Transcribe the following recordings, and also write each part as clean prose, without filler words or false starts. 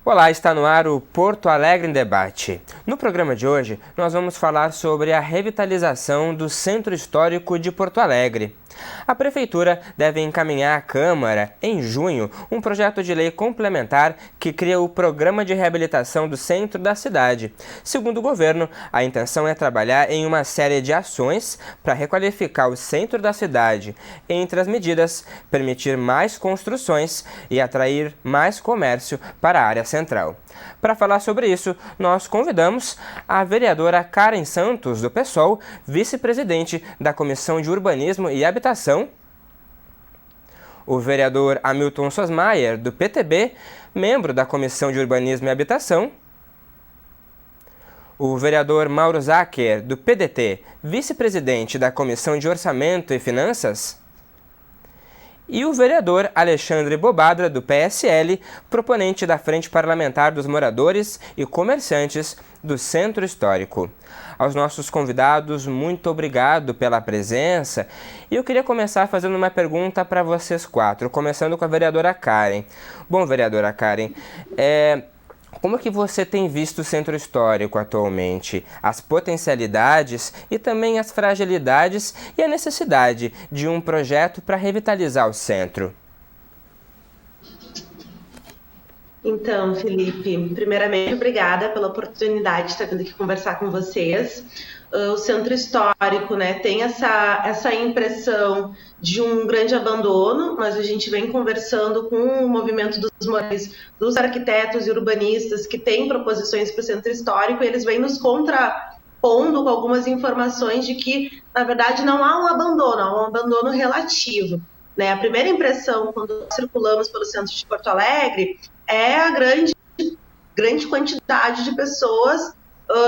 Olá, está no ar o Porto Alegre em Debate. No programa de hoje, nós vamos falar sobre a revitalização do Centro Histórico de Porto Alegre. A Prefeitura deve encaminhar à Câmara, em junho, um projeto de lei complementar que cria o Programa de Reabilitação do Centro da cidade. Segundo o governo, a intenção é trabalhar em uma série de ações para requalificar o centro da cidade. Entre as medidas, permitir mais construções e atrair mais comércio para a área central. Para falar sobre isso, nós convidamos a vereadora Karen Santos, do PSOL, vice-presidente da Comissão de Urbanismo e Habitação, o vereador Hamilton Sosmaier, do PTB, membro da Comissão de Urbanismo e Habitação, o vereador Mauro Zacher, do PDT, vice-presidente da Comissão de Orçamento e Finanças, e o vereador Alexandre Bobadra, do PSL, proponente da Frente Parlamentar dos Moradores e Comerciantes do Centro Histórico. Aos nossos convidados, muito obrigado pela presença. E eu queria começar fazendo uma pergunta para vocês quatro, começando com a vereadora Karen. Bom, vereadora Karen, como que você tem visto o Centro Histórico atualmente? As potencialidades e também as fragilidades e a necessidade de um projeto para revitalizar o centro? Então, Felipe, primeiramente, obrigada pela oportunidade de estar vindo aqui conversar com vocês. O Centro Histórico, né, tem essa impressão de um grande abandono, mas a gente vem conversando com o movimento dos moradores, dos arquitetos e urbanistas que têm proposições para o Centro Histórico, e eles vêm nos contrapondo com algumas informações de que, na verdade, não há um abandono relativo. Né? A primeira impressão, quando circulamos pelo centro de Porto Alegre, é a grande quantidade de pessoas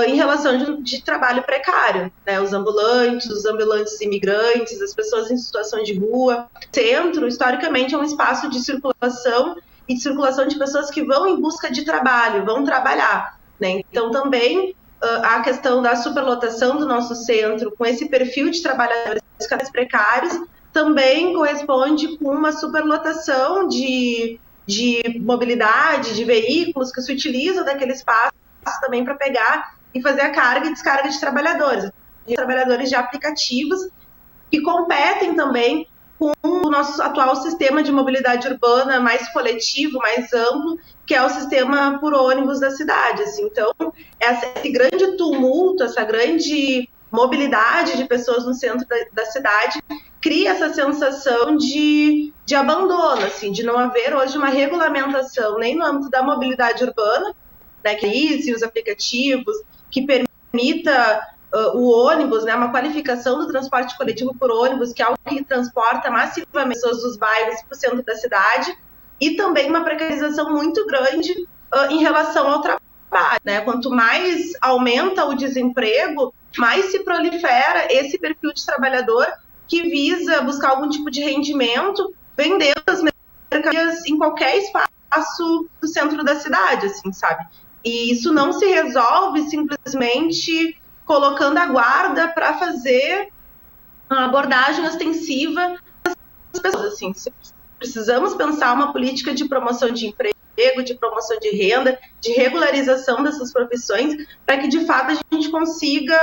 em relação de trabalho precário, né? Os ambulantes imigrantes, as pessoas em situação de rua. O centro, historicamente, é um espaço de circulação e de circulação de pessoas que vão em busca de trabalho, vão trabalhar, né? Então, também a questão da superlotação do nosso centro, com esse perfil de trabalhadores cada vez precários, também corresponde com uma superlotação de mobilidade, de veículos que se utilizam daquele espaço também para pegar e fazer a carga e descarga de trabalhadores de aplicativos que competem também com o nosso atual sistema de mobilidade urbana mais coletivo, mais amplo, que é o sistema por ônibus da cidade. Assim. Então, esse grande tumulto, essa grande mobilidade de pessoas no centro da cidade cria essa sensação de abandono, assim, de não haver hoje uma regulamentação nem no âmbito da mobilidade urbana, né, que e os aplicativos, que permita o ônibus, né, uma qualificação do transporte coletivo por ônibus, que é algo que transporta massivamente pessoas dos bairros para o centro da cidade, e também uma precarização muito grande em relação ao trabalho. Né? Quanto mais aumenta o desemprego, mais se prolifera esse perfil de trabalhador que visa buscar algum tipo de rendimento, vendendo as mercadorias em qualquer espaço do centro da cidade, assim, sabe? E isso não se resolve simplesmente colocando a guarda para fazer uma abordagem ostensiva das pessoas, assim. Precisamos pensar uma política de promoção de emprego, de promoção de renda, de regularização dessas profissões, para que, de fato, a gente consiga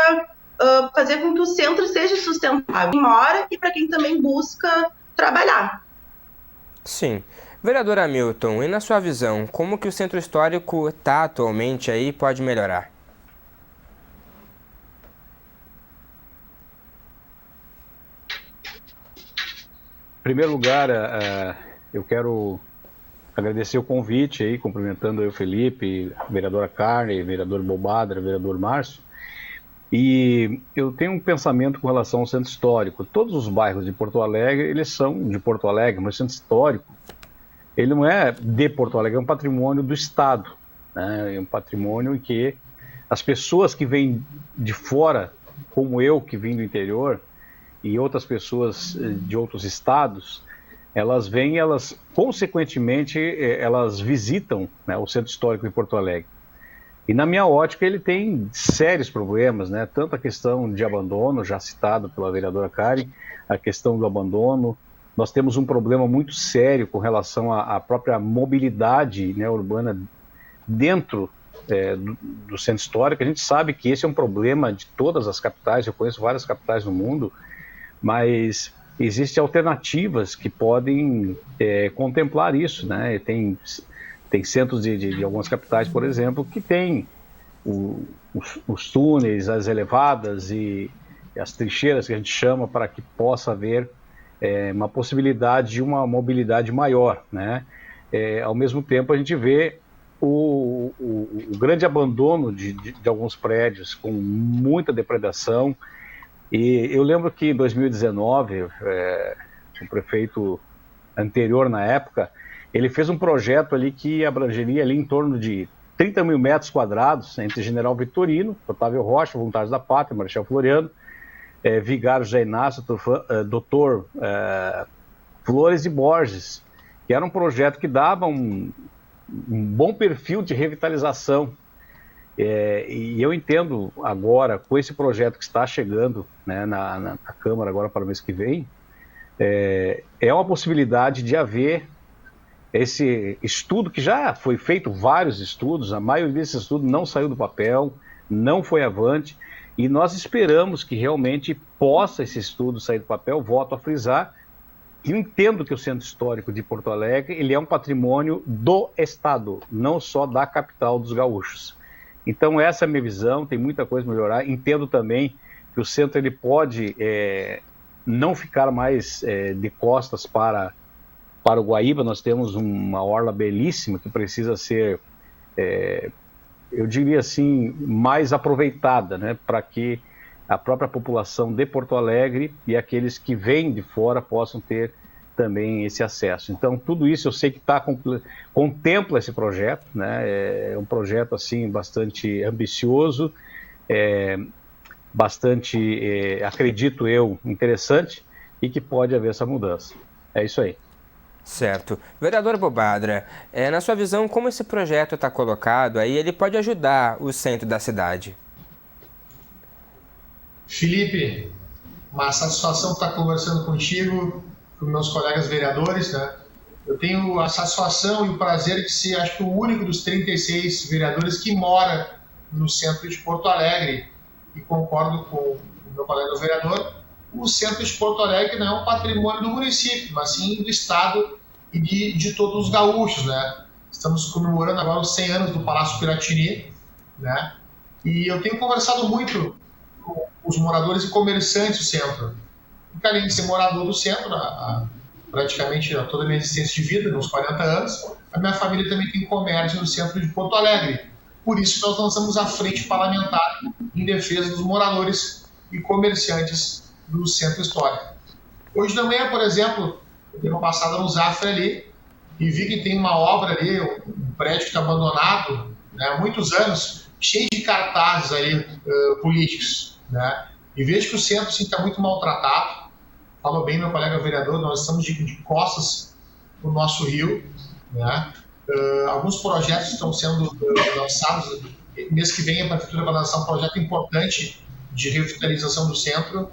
fazer com que o centro seja sustentável quem mora e para quem também busca trabalhar. Sim. Vereador Hamilton, e na sua visão, como que o Centro Histórico está atualmente aí e pode melhorar? Em primeiro lugar, eu quero agradecer o convite aí, cumprimentando eu, Felipe, a vereadora Karen, vereador Bobadra, vereador Márcio. E eu tenho um pensamento com relação ao centro histórico. Todos os bairros de Porto Alegre, eles são de Porto Alegre, mas o centro histórico, ele não é de Porto Alegre, é um patrimônio do Estado, né? É um patrimônio em que as pessoas que vêm de fora, como eu, que vim do interior, e outras pessoas de outros estados, elas vêm, consequentemente, elas visitam, né, o Centro Histórico de Porto Alegre. E na minha ótica ele tem sérios problemas, né? Tanto a questão de abandono, já citado pela vereadora Karen, a questão do abandono. Nós temos um problema muito sério com relação à própria mobilidade, né, urbana dentro do centro histórico. A gente sabe que esse é um problema de todas as capitais, eu conheço várias capitais no mundo, mas existem alternativas que podem contemplar isso, né? Tem centros de algumas capitais, por exemplo, que tem os túneis, as elevadas e as trincheiras, que a gente chama, para que possa haver uma possibilidade de uma mobilidade maior, né? Ao mesmo tempo, a gente vê o grande abandono de alguns prédios com muita depredação. E eu lembro que em 2019, o prefeito anterior na época, ele fez um projeto ali que abrangeria ali em torno de 30 mil metros quadrados entre General Vitorino, Otávio Rocha, Voluntários da Pátria, Marechal Floriano, Vigário José Inácio, Doutor Flores e Borges, que era um projeto que dava um bom perfil de revitalização. E eu entendo agora, com esse projeto que está chegando, né, na Câmara agora para o mês que vem, é uma possibilidade de haver esse estudo, que já foi feito vários estudos, a maioria desses estudos não saiu do papel, não foi avante, e nós esperamos que realmente possa esse estudo sair do papel. Volto a frisar, eu entendo que o Centro Histórico de Porto Alegre ele é um patrimônio do Estado, não só da capital dos gaúchos. Então essa é a minha visão, tem muita coisa a melhorar. Entendo também que o centro ele pode não ficar mais de costas para o Guaíba. Nós temos uma orla belíssima que precisa ser, eu diria assim, mais aproveitada, né, para que a própria população de Porto Alegre e aqueles que vêm de fora possam ter também esse acesso. Então, tudo isso eu sei que contempla esse projeto, né? É um projeto assim bastante ambicioso, bastante, acredito eu, interessante, e que pode haver essa mudança. É isso aí. Certo. Vereador Bobadra, na sua visão, como esse projeto está colocado aí, ele pode ajudar o centro da cidade? Felipe, uma satisfação estar conversando contigo, com meus colegas vereadores, né? Eu tenho a satisfação e o prazer de ser, acho que, o único dos 36 vereadores que mora no centro de Porto Alegre, e concordo com o meu colega vereador. O centro de Porto Alegre não é um patrimônio do município, mas sim do Estado e de todos os gaúchos, né? Estamos comemorando agora os 100 anos do Palácio Piratini, né? E eu tenho conversado muito com os moradores e comerciantes do centro. Porque, além de ser morador do centro, praticamente toda a minha existência de vida, uns 40 anos, a minha família também tem comércio no centro de Porto Alegre. Por isso nós lançamos a frente parlamentar em defesa dos moradores e comerciantes do centro histórico. Hoje de manhã, por exemplo, eu dei uma passada no Zafra ali e vi que tem uma obra ali, um prédio que está abandonado, né, há muitos anos, cheio de cartazes ali políticos, né? E vejo que o centro está muito maltratado. Falou bem meu colega vereador, nós estamos de costas para o nosso rio, né? Alguns projetos estão sendo lançados. Mês que vem a Prefeitura vai lançar um projeto importante de revitalização do centro,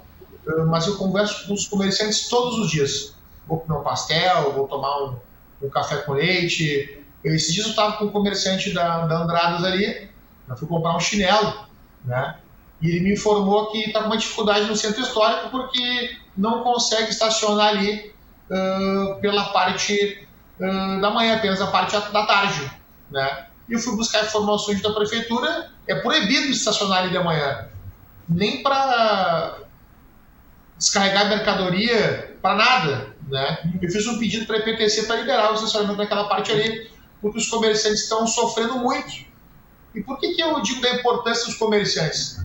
mas eu converso com os comerciantes todos os dias. Vou comer um pastel, vou tomar um café com leite. Esses dias eu estava com um comerciante da Andradas ali, eu fui comprar um chinelo, né? E ele me informou que está com uma dificuldade no centro histórico porque não consegue estacionar ali pela parte da manhã, apenas a parte da tarde, né? E eu fui buscar informações da prefeitura, é proibido estacionar ali de manhã, nem para descarregar mercadoria, para nada, né? Eu fiz um pedido para a EPTC para liberar o estacionamento naquela parte ali, porque os comerciantes estão sofrendo muito. E por que eu digo da importância dos comerciantes?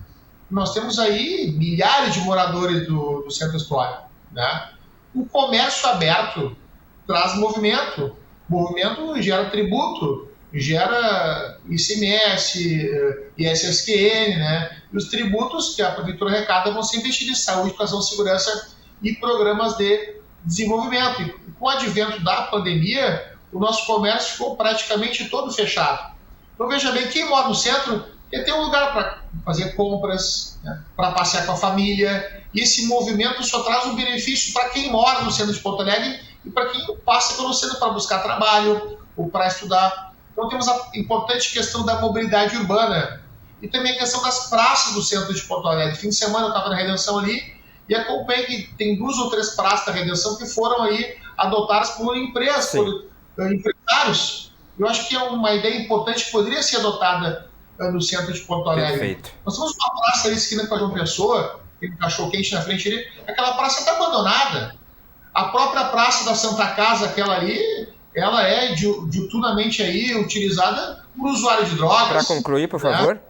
Nós temos aí milhares de moradores do centro histórico, né? O comércio aberto traz movimento. Movimento gera tributo, gera ICMS, ISSQN, né? E os tributos que a prefeitura arrecada vão ser investidos em saúde, educação, segurança e programas de desenvolvimento. E com o advento da pandemia, o nosso comércio ficou praticamente todo fechado. Então veja bem, quem mora no centro quer ter um lugar para fazer compras, né, para passear com a família, e esse movimento só traz um benefício para quem mora no centro de Porto Alegre e para quem passa pelo centro para buscar trabalho ou para estudar. Então temos a importante questão da mobilidade urbana e também a questão das praças do centro de Porto Alegre. Fim de semana eu estava na Redenção ali e acompanhei que tem 2 ou 3 praças da Redenção que foram aí adotadas por empresas, por empresários. Eu acho que é uma ideia importante que poderia ser adotada no centro de Porto Alegre. Perfeito. Nós temos uma praça ali, esquina com a João Pessoa, tem um cachorro-quente na frente ali, aquela praça está abandonada. A própria praça da Santa Casa, aquela ali, ela é diuturnamente aí utilizada por usuário de drogas. Para concluir, por favor.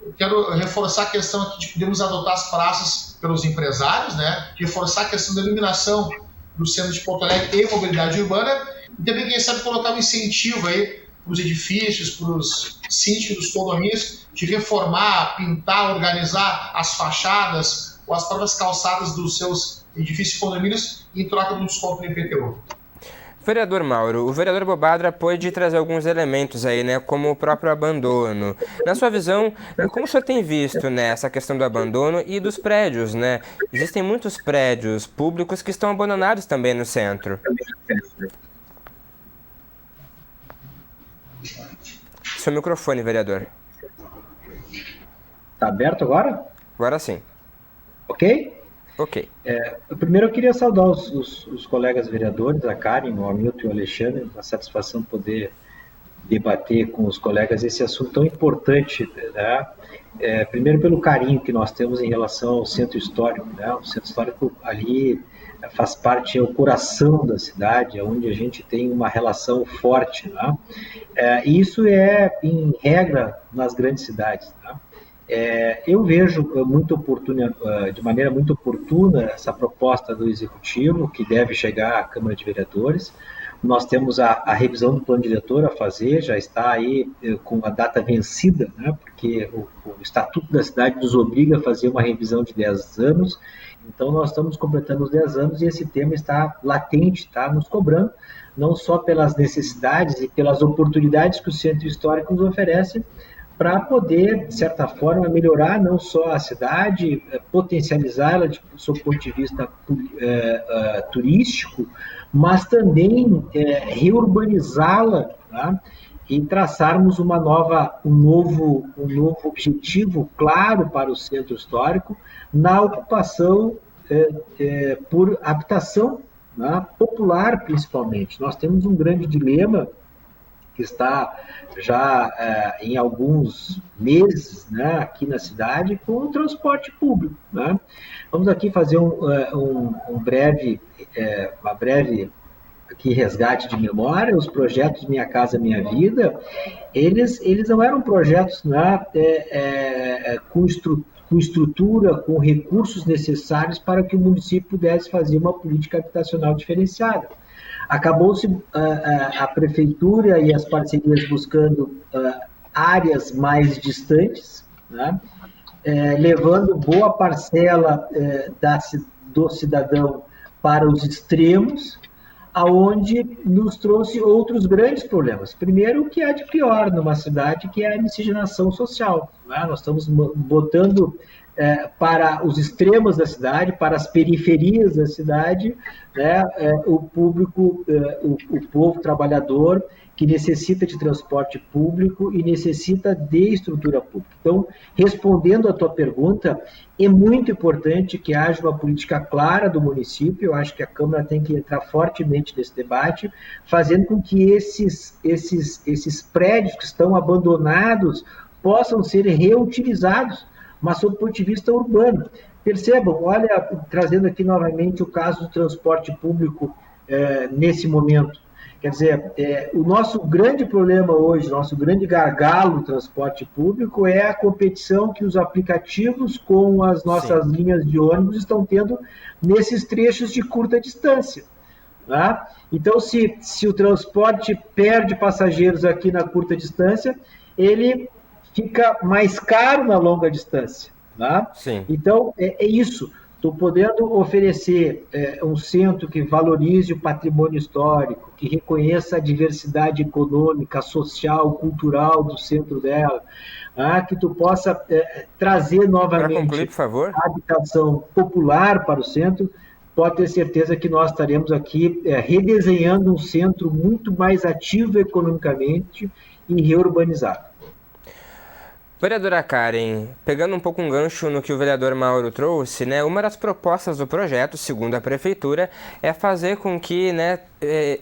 Eu quero reforçar a questão aqui de podermos adotar as praças pelos empresários, né? Reforçar a questão da iluminação do centro de Porto Alegre e mobilidade urbana, e também, quem sabe, colocar um incentivo aí para os edifícios, para os sítios dos condomínios, de reformar, pintar, organizar as fachadas ou as próprias calçadas dos seus edifícios e condomínios em troca de um desconto no IPTU. Vereador Mauro, o vereador Bobadra pôde trazer alguns elementos aí, né, como o próprio abandono. Na sua visão, como o senhor tem visto, né, essa questão do abandono e dos prédios, né? Existem muitos prédios públicos que estão abandonados também no centro. Seu microfone, vereador. Está aberto agora? Agora sim. Ok? Ok. Primeiro eu queria saudar os colegas vereadores, a Karen, o Hamilton e o Alexandre, uma satisfação poder debater com os colegas esse assunto tão importante, né? Primeiro pelo carinho que nós temos em relação ao centro histórico, né? O centro histórico ali faz parte, é o coração da cidade, é onde a gente tem uma relação forte, né? E isso é, em regra, nas grandes cidades, né? Eu vejo de maneira muito oportuna essa proposta do Executivo, que deve chegar à Câmara de Vereadores. Nós temos a revisão do plano diretor a fazer, já está aí com a data vencida, né, porque o Estatuto da Cidade nos obriga a fazer uma revisão de 10 anos, então nós estamos completando os 10 anos e esse tema está latente, está nos cobrando, não só pelas necessidades e pelas oportunidades que o Centro Histórico nos oferece, para poder, de certa forma, melhorar não só a cidade, potencializá-la do seu ponto de vista turístico, mas também reurbanizá-la, tá? E traçarmos um novo objetivo claro para o centro histórico na ocupação por habitação, né, popular, principalmente. Nós temos um grande dilema que está já em alguns meses, né, aqui na cidade, com o transporte público, né? Vamos aqui fazer uma breve aqui resgate de memória. Os projetos Minha Casa Minha Vida, eles não eram projetos, né, com estrutura, com recursos necessários para que o município pudesse fazer uma política habitacional diferenciada. Acabou-se a prefeitura e as parcerias buscando áreas mais distantes, né, levando boa parcela do cidadão para os extremos, aonde nos trouxe outros grandes problemas. Primeiro, o que há de pior numa cidade, que é a miscigenação social, né? Nós estamos botando para os extremos da cidade, para as periferias da cidade, né, o público, o povo trabalhador, que necessita de transporte público e necessita de estrutura pública. Então, respondendo à tua pergunta, é muito importante que haja uma política clara do município. Eu acho que a Câmara tem que entrar fortemente nesse debate, fazendo com que esses prédios que estão abandonados possam ser reutilizados, mas sob o ponto de vista urbano. Percebam, olha, trazendo aqui novamente o caso do transporte público nesse momento. Quer dizer, o nosso grande problema hoje, nosso grande gargalo no transporte público é a competição que os aplicativos com as nossas linhas de ônibus estão tendo nesses trechos de curta distância, né? Então, se o transporte perde passageiros aqui na curta distância, ele fica mais caro na longa distância, né? Sim. Então, é isso. Estou podendo oferecer um centro que valorize o patrimônio histórico, que reconheça a diversidade econômica, social, cultural do centro dela, que tu possa trazer novamente concluir, por favor, a habitação popular para o centro, pode ter certeza que nós estaremos aqui redesenhando um centro muito mais ativo economicamente e reurbanizado. Vereadora Karen, pegando um pouco um gancho no que o vereador Mauro trouxe, né, uma das propostas do projeto, segundo a Prefeitura, é fazer com que, né,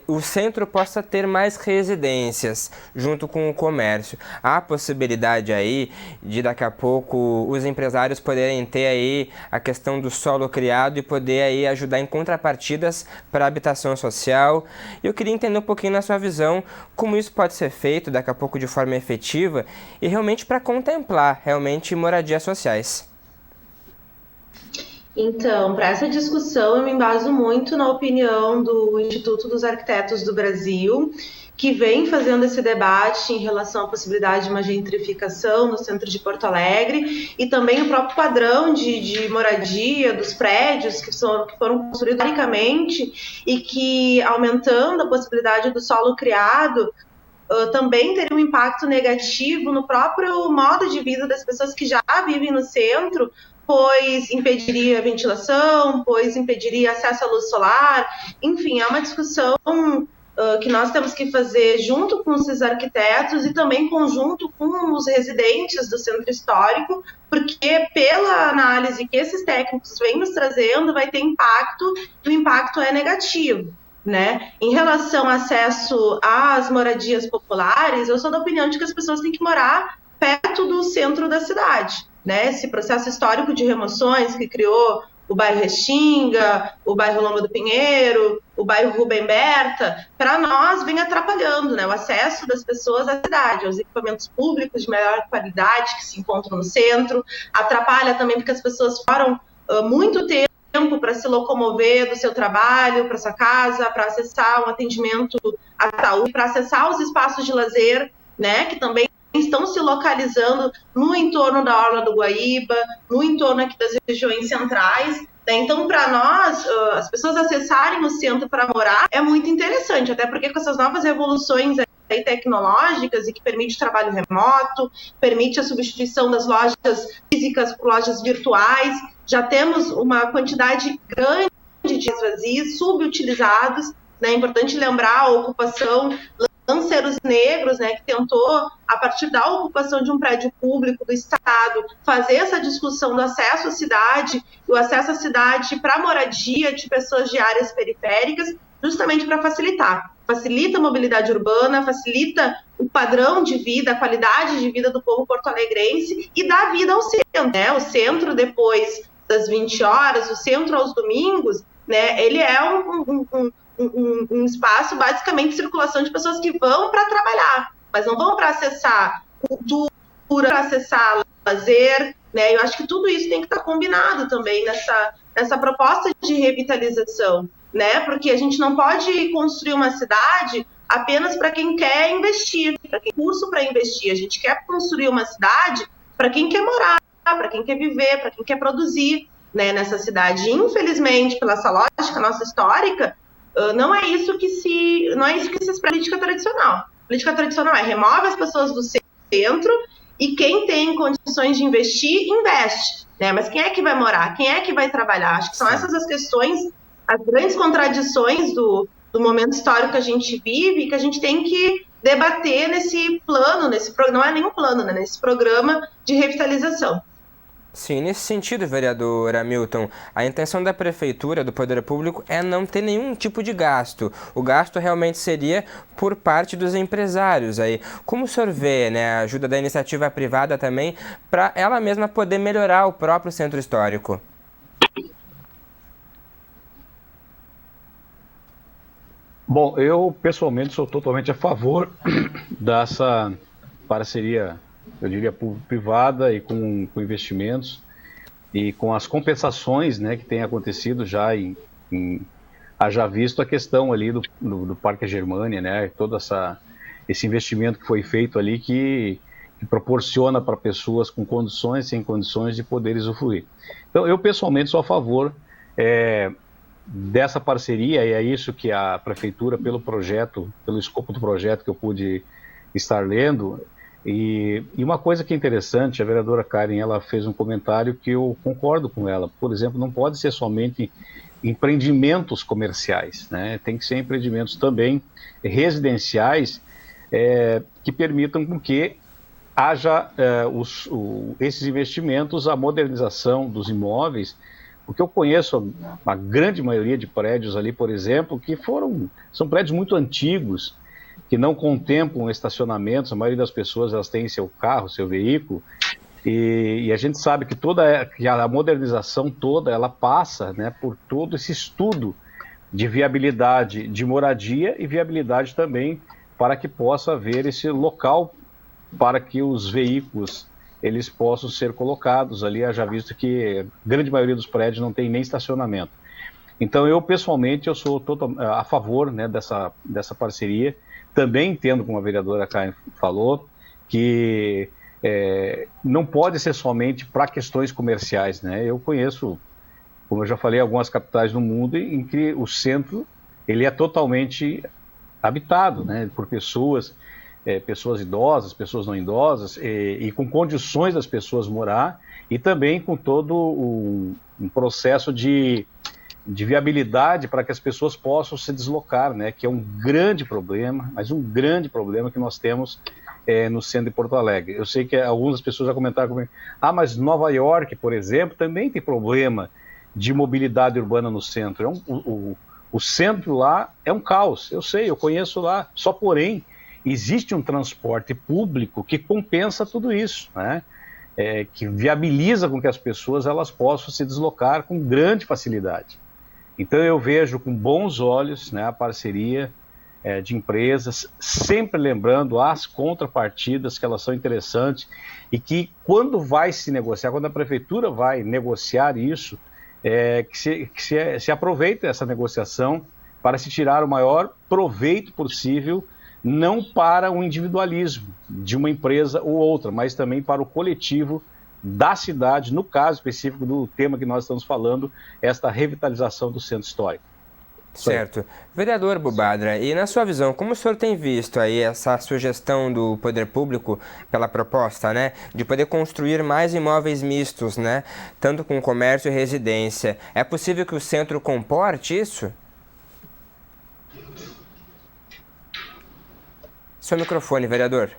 o centro possa ter mais residências junto com o comércio. Há possibilidade aí de daqui a pouco os empresários poderem ter aí a questão do solo criado e poder aí ajudar em contrapartidas para a habitação social. Eu queria entender um pouquinho na sua visão como isso pode ser feito daqui a pouco de forma efetiva e realmente para contemplar realmente moradias sociais. Então, para essa discussão, eu me embaso muito na opinião do Instituto dos Arquitetos do Brasil, que vem fazendo esse debate em relação à possibilidade de uma gentrificação no centro de Porto Alegre e também o próprio padrão de moradia dos prédios que foram construídos historicamente e que, aumentando a possibilidade do solo criado, também teria um impacto negativo no próprio modo de vida das pessoas que já vivem no centro, pois impediria a ventilação, pois impediria acesso à luz solar. Enfim, é uma discussão que nós temos que fazer junto com esses arquitetos e também conjunto com os residentes do centro histórico, porque pela análise que esses técnicos vêm nos trazendo, vai ter impacto, e o impacto é negativo, né? Em relação ao acesso às moradias populares, eu sou da opinião de que as pessoas têm que morar perto do centro da cidade, né? Esse processo histórico de remoções que criou o bairro Restinga, o bairro Lomba do Pinheiro, o bairro Rubem Berta, para nós vem atrapalhando, né, o acesso das pessoas à cidade, aos equipamentos públicos de melhor qualidade que se encontram no centro, atrapalha também porque as pessoas foram muito tempo para se locomover do seu trabalho para sua casa, para acessar um atendimento à saúde, para acessar os espaços de lazer, né, que também estão se localizando no entorno da Orla do Guaíba, no entorno aqui das regiões centrais, né? Então, para nós, as pessoas acessarem o centro para morar é muito interessante, até porque com essas novas revoluções aí tecnológicas e que permite o trabalho remoto, permite a substituição das lojas físicas por lojas virtuais, já temos uma quantidade grande de vazios, subutilizados, né? É importante lembrar a ocupação Lanceiros Negros, né, que tentou, a partir da ocupação de um prédio público do Estado, fazer essa discussão do acesso à cidade, o acesso à cidade para moradia de pessoas de áreas periféricas, justamente para facilitar. Facilita a mobilidade urbana, facilita o padrão de vida, a qualidade de vida do povo porto-alegrense e dá vida ao centro, né? O centro, depois das 20 horas, o centro aos domingos, né, ele é um espaço basicamente de circulação de pessoas que vão para trabalhar, mas não vão para acessar cultura, para acessar lazer, né? Eu acho que tudo isso tem que estar combinado também nessa proposta de revitalização, né? Porque a gente não pode construir uma cidade apenas para quem quer investir, para quem tem curso para investir. A gente quer construir uma cidade para quem quer morar, para quem quer viver, para quem quer produzir, né, nessa cidade. Infelizmente, pela essa lógica nossa histórica, não é isso que se espera política tradicional. Política tradicional remove as pessoas do centro e quem tem condições de investir, investe, né? Mas quem é que vai morar? Quem é que vai trabalhar? Acho que são essas as questões, as grandes contradições do momento histórico que a gente vive e que a gente tem que debater nesse plano, não é nenhum plano, né? Nesse programa de revitalização. Sim, nesse sentido, vereador Hamilton, a intenção da Prefeitura, do Poder Público, é não ter nenhum tipo de gasto. O gasto realmente seria por parte dos empresários. Aí, como o senhor vê, né, a ajuda da iniciativa privada também, para ela mesma poder melhorar o próprio centro histórico? Bom, eu pessoalmente sou totalmente a favor dessa parceria, eu diria, privada e com investimentos e com as compensações, né, que tem acontecido já haja visto a questão ali do Parque Germânia, né, todo esse investimento que foi feito ali que proporciona para pessoas com condições, sem condições de poder usufruir. Então, eu pessoalmente sou a favor dessa parceria, e é isso que a Prefeitura, pelo escopo do projeto que eu pude estar lendo. E uma coisa que é interessante, a vereadora Karen, ela fez um comentário que eu concordo com ela. Por exemplo, não pode ser somente empreendimentos comerciais, né? Tem que ser empreendimentos também residenciais que permitam com que haja esses investimentos, a modernização dos imóveis, porque eu conheço a grande maioria de prédios ali, por exemplo, que são prédios muito antigos, que não contemplam estacionamentos. A maioria das pessoas elas têm seu carro, seu veículo, e a gente sabe que que a modernização toda ela passa, né, por todo esse estudo de viabilidade de moradia e viabilidade também para que possa haver esse local para que os veículos eles possam ser colocados ali, já visto que a grande maioria dos prédios não tem nem estacionamento. Então eu pessoalmente eu sou a favor, né, dessa parceria. Também entendo, como a vereadora Karen falou, que não pode ser somente para questões comerciais, né? Eu conheço, como eu já falei, algumas capitais no mundo em que o centro ele é totalmente habitado, né, por pessoas idosas, pessoas não idosas, e com condições das pessoas morar, e também com todo um processo de viabilidade para que as pessoas possam se deslocar, né, que é um grande problema, mas um grande problema que nós temos no centro de Porto Alegre. Eu sei que algumas pessoas já comentaram comigo, mas Nova York, por exemplo, também tem problema de mobilidade urbana no centro. O centro lá é um caos, eu sei, eu conheço lá, só porém existe um transporte público que compensa tudo isso, né? Que viabiliza com que as pessoas elas possam se deslocar com grande facilidade. Então eu vejo com bons olhos, né, a parceria de empresas, sempre lembrando as contrapartidas que elas são interessantes e que quando vai se negociar, quando a prefeitura vai negociar isso, que se aproveite essa negociação para se tirar o maior proveito possível, não para o individualismo de uma empresa ou outra, mas também para o coletivo da cidade, no caso específico do tema que nós estamos falando, esta revitalização do centro histórico. Certo. Vereador Bobadra, e na sua visão, como o senhor tem visto aí essa sugestão do poder público pela proposta, né, de poder construir mais imóveis mistos, né, tanto com comércio e residência? É possível que o centro comporte isso? Seu microfone, vereador.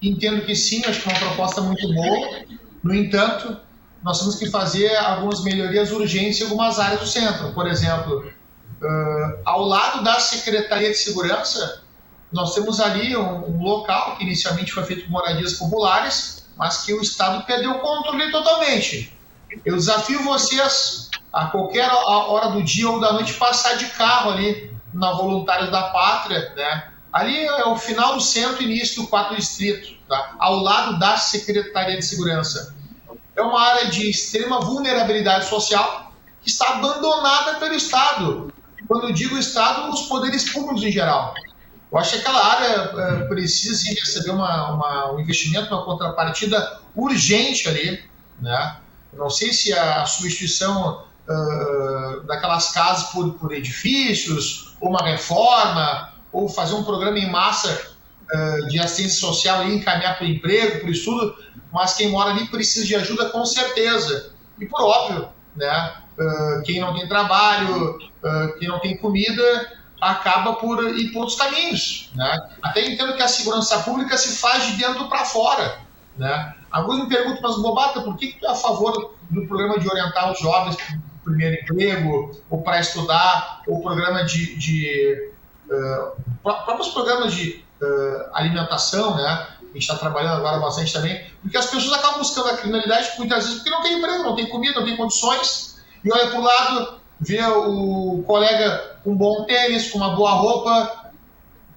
Entendo que sim, acho que é uma proposta muito boa. No entanto, nós temos que fazer algumas melhorias urgentes em algumas áreas do centro. Por exemplo, ao lado da Secretaria de Segurança, nós temos ali um local que inicialmente foi feito por moradias populares, mas que o Estado perdeu o controle totalmente. Eu desafio vocês, a qualquer hora do dia ou da noite, passar de carro ali na Voluntários da Pátria, né? Ali é o final do centro e início do 4º Distrito, tá? Ao lado da Secretaria de Segurança. É uma área de extrema vulnerabilidade social que está abandonada pelo Estado. Quando eu digo Estado, os poderes públicos em geral. Eu acho que aquela área precisa receber um investimento, uma contrapartida urgente ali, né? Eu não sei se a substituição daquelas casas por edifícios, ou uma reforma, ou fazer um programa em massa de assistência social e encaminhar para o emprego, para o estudo, mas quem mora ali precisa de ajuda com certeza. E por óbvio, né, quem não tem trabalho, quem não tem comida, acaba por ir por outros caminhos, né? Até entendo que a segurança pública se faz de dentro para fora, né? Alguns me perguntam, mas Bobata, por que tu é a favor do programa de orientar os jovens para o primeiro emprego, ou para estudar, ou programa próprios programas de alimentação, né? A gente está trabalhando agora bastante também, porque as pessoas acabam buscando a criminalidade muitas vezes porque não tem emprego, não tem comida, não tem condições, e olha para o lado, vê o colega com um bom tênis, com uma boa roupa.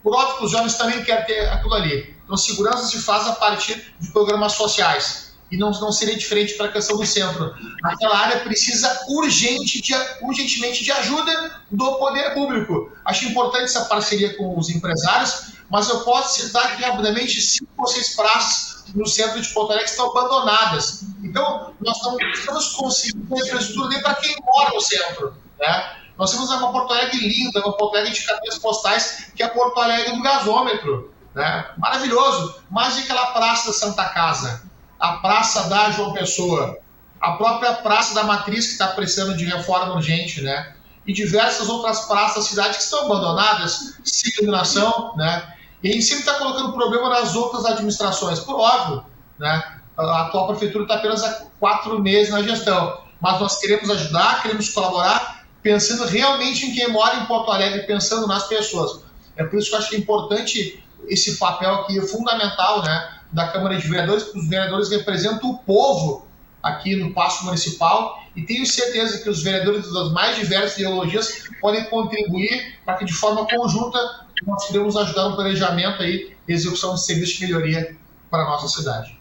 Por óbvio que os jovens também querem ter aquilo ali. Então, segurança se faz a partir de programas sociais. E não seria diferente para a questão do centro. Aquela área precisa urgentemente de ajuda do poder público. Acho importante essa parceria com os empresários, mas eu posso citar aqui rapidamente 5 ou 6 praças no centro de Porto Alegre que estão abandonadas. Então, nós não estamos conseguindo uma infraestrutura nem para quem mora no centro, né? Nós temos uma Porto Alegre linda, uma Porto Alegre de cartões postais, que é a Porto Alegre do gasômetro, né? Maravilhoso. Mas e aquela praça da Santa Casa? A Praça da João Pessoa? a própria Praça da Matriz, que está precisando de reforma urgente, né? E diversas outras praças da cidade que estão abandonadas, sem iluminação, né? E a gente sempre está colocando problema nas outras administrações, por óbvio, né? A atual prefeitura está apenas há 4 meses na gestão, mas nós queremos ajudar, queremos colaborar, pensando realmente em quem mora em Porto Alegre, pensando nas pessoas. É por isso que eu acho que é importante esse papel aqui, fundamental, né, da Câmara de Vereadores, porque os vereadores representam o povo aqui no Paço Municipal, e tenho certeza que os vereadores das mais diversas ideologias podem contribuir para que, de forma conjunta, nós podemos ajudar no planejamento e execução de serviços de melhoria para a nossa cidade.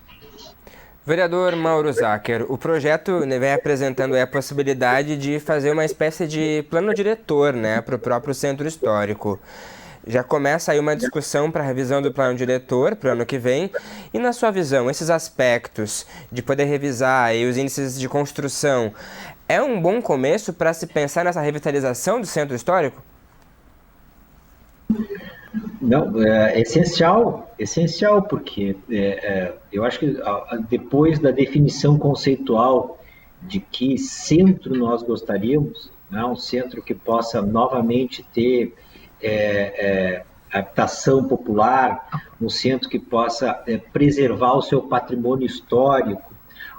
Vereador Mauro Zacher, o projeto vem apresentando a possibilidade de fazer uma espécie de plano diretor, né, para o próprio centro histórico. Já começa aí uma discussão para a revisão do plano diretor para o ano que vem. E na sua visão, esses aspectos de poder revisar aí os índices de construção, é um bom começo para se pensar nessa revitalização do centro histórico? Não, é essencial, porque eu acho que depois da definição conceitual de que centro nós gostaríamos, né, um centro que possa novamente ter habitação popular, um centro que possa preservar o seu patrimônio histórico,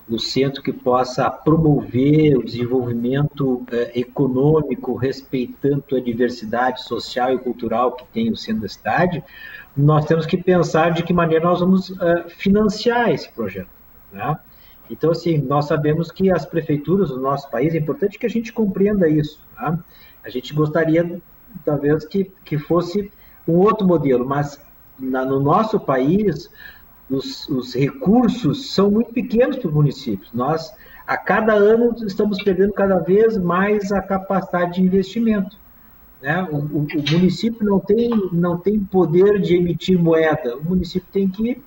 um centro que possa promover o desenvolvimento econômico, respeitando a diversidade social e cultural que tem o centro da cidade, nós temos que pensar de que maneira nós vamos financiar esse projeto, né? Então, assim, nós sabemos que as prefeituras do nosso país, é importante que a gente compreenda isso, tá? A gente gostaria talvez que fosse um outro modelo, mas no nosso país os recursos são muito pequenos para os municípios. Nós, a cada ano, estamos perdendo cada vez mais a capacidade de investimento, né? O município não tem poder de emitir moeda, o município tem que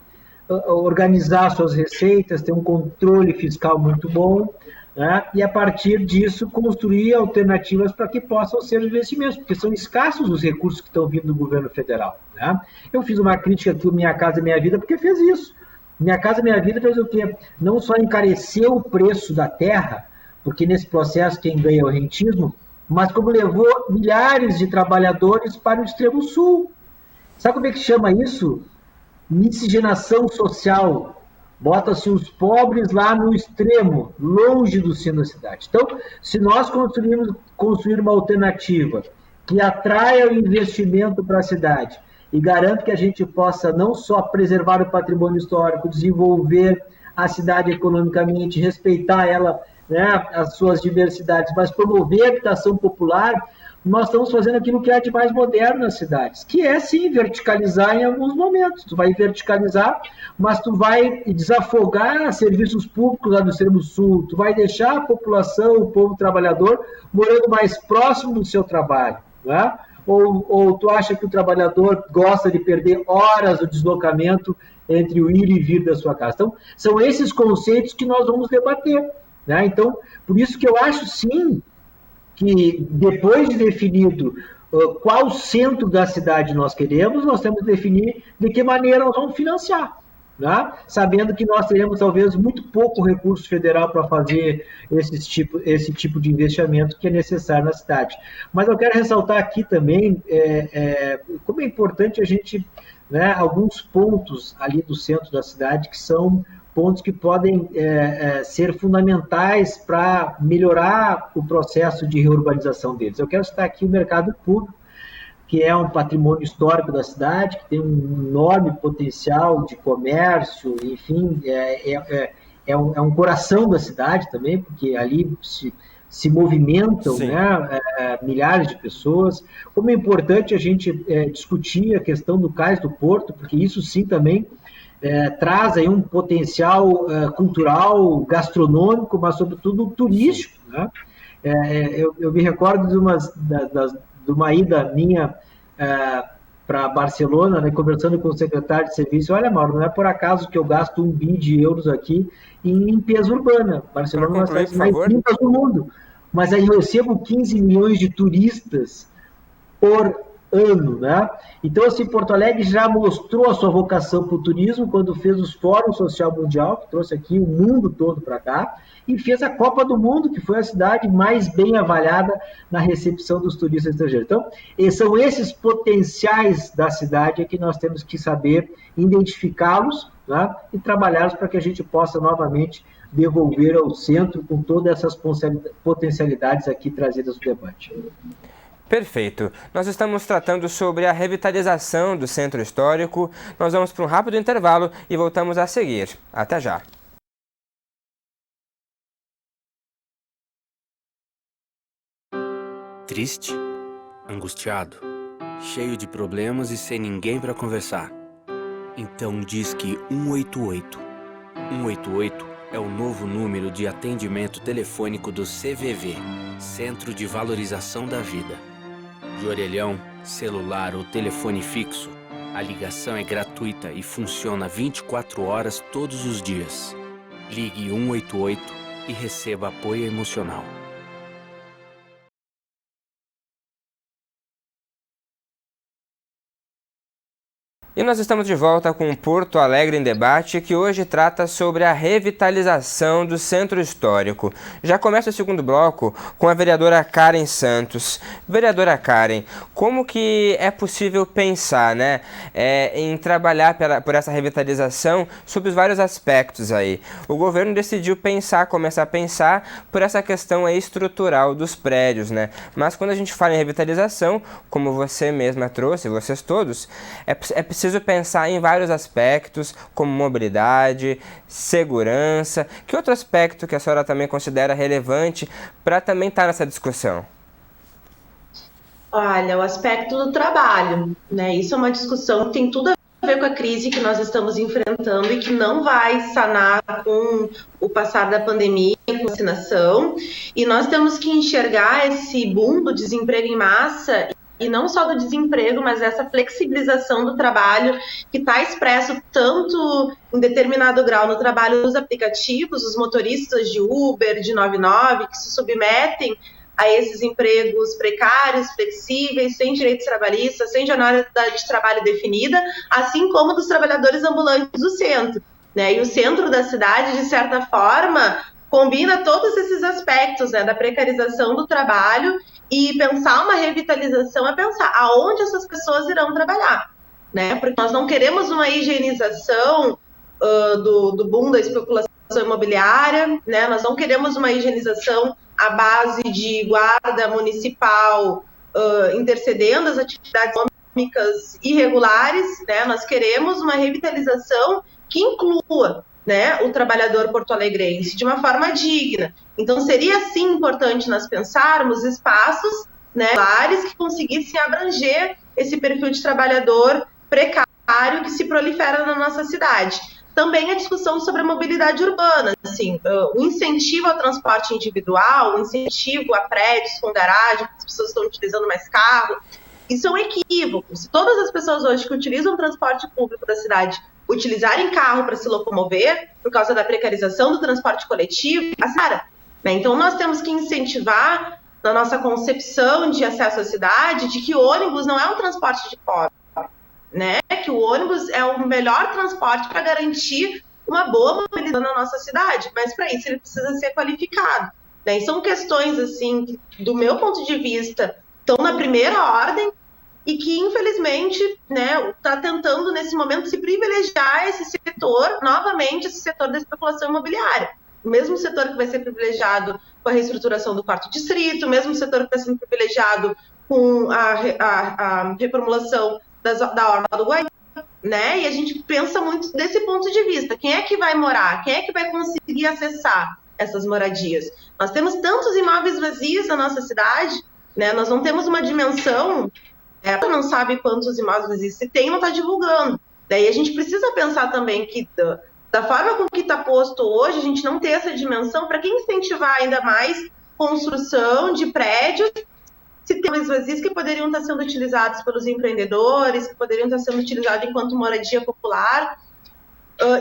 organizar suas receitas, ter um controle fiscal muito bom, né? E a partir disso construir alternativas para que possam ser investimentos, porque são escassos os recursos que estão vindo do governo federal, né? Eu fiz uma crítica aqui, Minha Casa Minha Vida, porque fez isso. Minha Casa Minha Vida fez o quê? Não só encareceu o preço da terra, porque nesse processo quem ganha é o rentismo, mas como levou milhares de trabalhadores para o extremo sul. Sabe como é que chama isso? Miscigenação social. Bota-se os pobres lá no extremo, longe do centro da cidade. Então, se nós construir uma alternativa que atraia o investimento para a cidade e garanta que a gente possa não só preservar o patrimônio histórico, desenvolver a cidade economicamente, respeitar ela, né, as suas diversidades, mas promover a habitação popular, nós estamos fazendo aquilo que é de mais moderno nas cidades, que é, sim, verticalizar em alguns momentos. Tu vai verticalizar, mas tu vai desafogar serviços públicos lá do extremo sul, tu vai deixar a população, o povo trabalhador, morando mais próximo do seu trabalho, né? Ou tu acha que o trabalhador gosta de perder horas do deslocamento entre o ir e vir da sua casa? Então, são esses conceitos que nós vamos debater, né? Então, por isso que eu acho, sim, que depois de definido qual centro da cidade nós queremos, nós temos que definir de que maneira nós vamos financiar, né? Sabendo que nós teremos talvez muito pouco recurso federal para fazer esse tipo de investimento que é necessário na cidade. Mas eu quero ressaltar aqui também como é importante a gente, né, alguns pontos ali do centro da cidade que são pontos que podem ser fundamentais para melhorar o processo de reurbanização deles. Eu quero citar aqui o mercado público, que é um patrimônio histórico da cidade, que tem um enorme potencial de comércio, enfim, é um coração da cidade também, porque ali se movimentam, né, milhares de pessoas. Como é importante a gente discutir a questão do Cais do Porto, porque isso sim também traz aí um potencial cultural, gastronômico, mas sobretudo turístico, né? Eu me recordo de uma ida minha para Barcelona, né, conversando com o secretário de serviço. Olha, Mauro, não é por acaso que eu gasto 1 bi de euros aqui em limpeza urbana. Barcelona é uma das cidades mais limpas do mundo, mas aí eu recebo 15 milhões de turistas por ano, né? Então, assim, Porto Alegre já mostrou a sua vocação para o turismo quando fez os Fórum Social Mundial, que trouxe aqui o mundo todo para cá, e fez a Copa do Mundo, que foi a cidade mais bem avaliada na recepção dos turistas estrangeiros. Então, são esses potenciais da cidade que nós temos que saber identificá-los, né, e trabalhá-los para que a gente possa novamente devolver ao centro com todas essas potencialidades aqui trazidas no debate. Perfeito. Nós estamos tratando sobre a revitalização do centro histórico. Nós vamos para um rápido intervalo e voltamos a seguir. Até já. Triste, angustiado, cheio de problemas e sem ninguém para conversar. Então disque 188. 188 é o novo número de atendimento telefônico do CVV, Centro de Valorização da Vida. De orelhão, celular ou telefone fixo, a ligação é gratuita e funciona 24 horas todos os dias. Ligue 188 e receba apoio emocional. E nós estamos de volta com Porto Alegre em Debate, que hoje trata sobre a revitalização do centro histórico. Já começa o segundo bloco com a vereadora Karen Santos. Vereadora Karen, como que é possível pensar, né, em trabalhar por essa revitalização sob os vários aspectos aí? O governo decidiu começar a pensar por essa questão aí estrutural dos prédios, né? Mas quando a gente fala em revitalização, como você mesma trouxe, vocês todos, é preciso pensar em vários aspectos, como mobilidade, segurança. Que outro aspecto que a senhora também considera relevante para também estar nessa discussão? Olha, o aspecto do trabalho, né? Isso é uma discussão que tem tudo a ver com a crise que nós estamos enfrentando e que não vai sanar com o passar da pandemia e com a vacinação. E nós temos que enxergar esse boom do desemprego em massa, e não só do desemprego, mas essa flexibilização do trabalho que está expresso tanto em determinado grau no trabalho dos aplicativos, os motoristas de Uber, de 99, que se submetem a esses empregos precários, flexíveis, sem direitos trabalhistas, sem jornada de trabalho definida, assim como dos trabalhadores ambulantes do centro, né? E o centro da cidade, de certa forma, combina todos esses aspectos, né, da precarização do trabalho. E pensar uma revitalização é pensar aonde essas pessoas irão trabalhar, né? Porque nós não queremos uma higienização do boom da especulação imobiliária, né? Nós não queremos uma higienização à base de guarda municipal intercedendo as atividades econômicas irregulares, né? Nós queremos uma revitalização que inclua, né, o trabalhador porto-alegrense de uma forma digna. Então, seria, sim, importante nós pensarmos espaços, né, lares que conseguissem abranger esse perfil de trabalhador precário que se prolifera na nossa cidade. Também a discussão sobre a mobilidade urbana, assim, o incentivo ao transporte individual, o incentivo a prédios com garagem, que as pessoas estão utilizando mais carro. Isso é um equívoco. Se todas as pessoas hoje que utilizam o transporte público da cidade utilizarem carro para se locomover, por causa da precarização do transporte coletivo, né? Então, nós temos que incentivar, na nossa concepção de acesso à cidade, de que o ônibus não é um transporte de pobre, né? Que o ônibus é o melhor transporte para garantir uma boa mobilidade na nossa cidade, mas para isso ele precisa ser qualificado, né? E são questões, assim, que, do meu ponto de vista, estão na primeira ordem, e que, infelizmente, né, está tentando, nesse momento, se privilegiar esse setor, novamente, esse setor da especulação imobiliária. O mesmo setor que vai ser privilegiado com a reestruturação do quarto distrito, o mesmo setor que está sendo privilegiado com a reformulação da Orla do Guaíba, né? E a gente pensa muito desse ponto de vista. Quem é que vai morar? Quem é que vai conseguir acessar essas moradias? Nós temos tantos imóveis vazios na nossa cidade, né? Nós não temos uma dimensão... Ela não sabe quantos imóveis existem, se tem, não está divulgando. Daí a gente precisa pensar também que, da forma com que está posto hoje, a gente não ter essa dimensão para quem incentivar ainda mais construção de prédios, se tem imóveis vazios que poderiam estar sendo utilizados pelos empreendedores, que poderiam estar sendo utilizados enquanto moradia popular,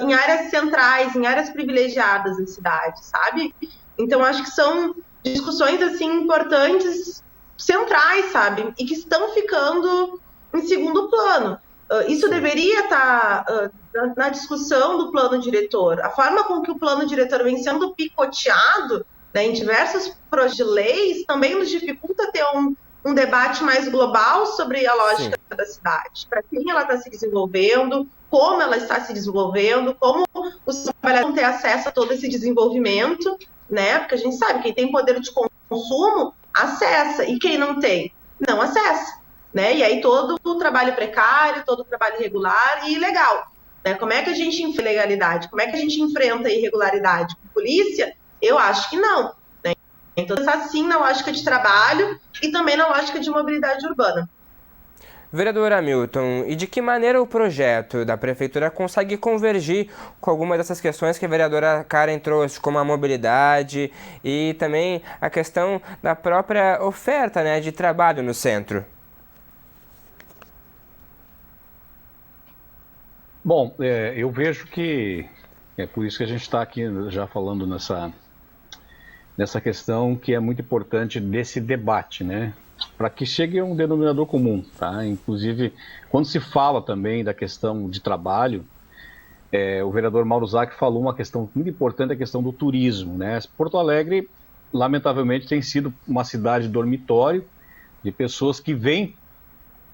em áreas centrais, em áreas privilegiadas da cidade, sabe? Então, acho que são discussões, assim, importantes centrais, sabe? E que estão ficando em segundo plano. Isso deveria estar na discussão do plano diretor. A forma com que o plano diretor vem sendo picoteado, né, em diversos projetos de leis também nos dificulta ter um debate mais global sobre a lógica da cidade. Para quem ela está se desenvolvendo, como ela está se desenvolvendo, como os trabalhadores vão ter acesso a todo esse desenvolvimento, né? Porque a gente sabe que quem tem poder de consumo acessa, e quem não tem, não acessa. Né? E aí todo o trabalho precário, todo o trabalho irregular e ilegal. Né? Como é que a gente enfrenta a ilegalidade? Como é que a gente enfrenta a irregularidade? Com polícia? Eu acho que não. Né? Então, pensar sim na lógica de trabalho e também na lógica de mobilidade urbana. Vereador Hamilton, e de que maneira o projeto da Prefeitura consegue convergir com algumas dessas questões que a vereadora Karen trouxe, como a mobilidade e também a questão da própria oferta, né, de trabalho no centro? Bom, eu vejo que é por isso que a gente está aqui já falando nessa questão que é muito importante desse debate, né? Para que chegue a um denominador comum, tá? Inclusive, quando se fala também da questão de trabalho, o vereador Mauro Zac falou uma questão muito importante, a questão do turismo, né? Porto Alegre, lamentavelmente, tem sido uma cidade dormitório de pessoas que vêm